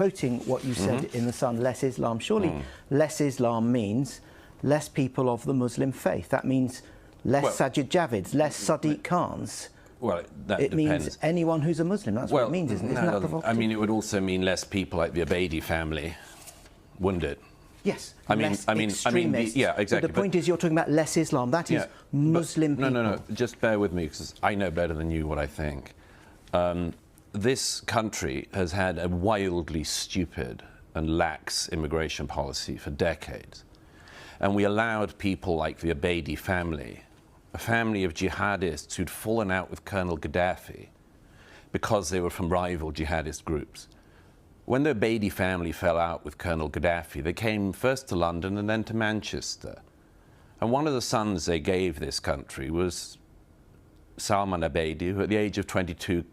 quoting what you said in The Sun, less Islam. Surely less Islam means less people of the Muslim faith. That means less Sajid Javids, less Sadiq Khans. Well, it means anyone who's a Muslim. That's what it means, isn't it? Isn't that provocative? I mean, it would also mean less people like the Abedi family, wouldn't it? Yes, I mean, yeah, exactly. But the point is, you're talking about less Islam. That is Muslim people. No. Just bear with me, because I know better than you what I think. This country has had a wildly stupid and lax immigration policy for decades. And we allowed people like the Abedi family, a family of jihadists who'd fallen out with Colonel Gaddafi because they were from rival jihadist groups. When the Abedi family fell out with Colonel Gaddafi, they came first to London and then to Manchester. And one of the sons they gave this country was Salman Abedi, who at the age of 22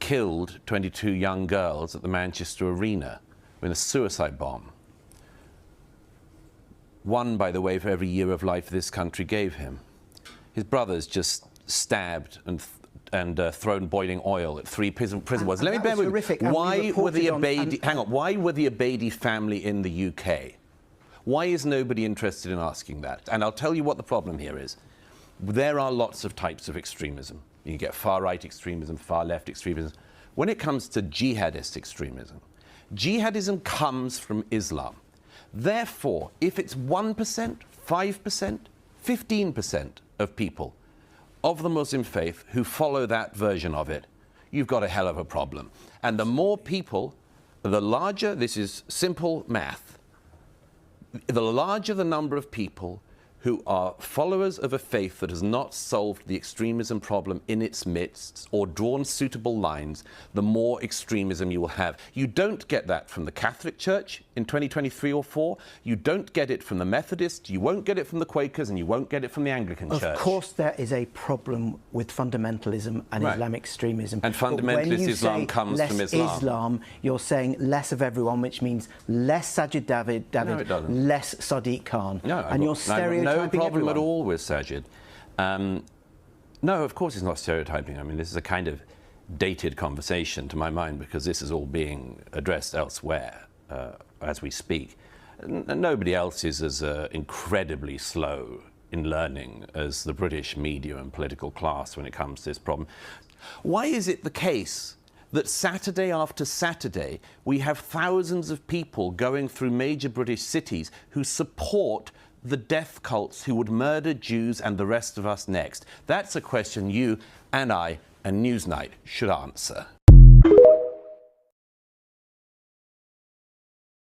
killed 22 young girls at the Manchester Arena with a suicide bomb. One, by the way, for every year of life this country gave him. His brothers just stabbed and thrown boiling oil at 3 prison wards. Let me bear with you. Why were the Abedi? Hang on. Why were the Abedi family in the UK? Why is nobody interested in asking that? And I'll tell you what the problem here is. There are lots of types of extremism. You get far-right extremism, far-left extremism. When it comes to jihadist extremism, jihadism comes from Islam. Therefore, if it's 1%, 5%, 15% of people of the Muslim faith who follow that version of it, you've got a hell of a problem. And the more people, the larger, this is simple math, the larger the number of people who are followers of a faith that has not solved the extremism problem in its midst or drawn suitable lines, the more extremism you will have. You don't get that from the Catholic Church in 2023 or 4. You don't get it from the Methodists. You won't get it from the Quakers, and you won't get it from the Anglican Church. Of course there is a problem with fundamentalism and Islamic extremism. And fundamentalist Islam comes from Islam, you're saying less of everyone, which means less Sajid David, no, it doesn't. less Sadiq Khan. No, and you're stereotyping no problem everyone. at all with Sajid. No, of course it's not stereotyping. I mean, this is a kind of dated conversation to my mind, because this is all being addressed elsewhere as we speak. Nobody else is as incredibly slow in learning as the British media and political class when it comes to this problem. Why is it the case that Saturday after Saturday we have thousands of people going through major British cities who support the death cults who would murder Jews and the rest of us next? That's a question you and I and Newsnight should answer.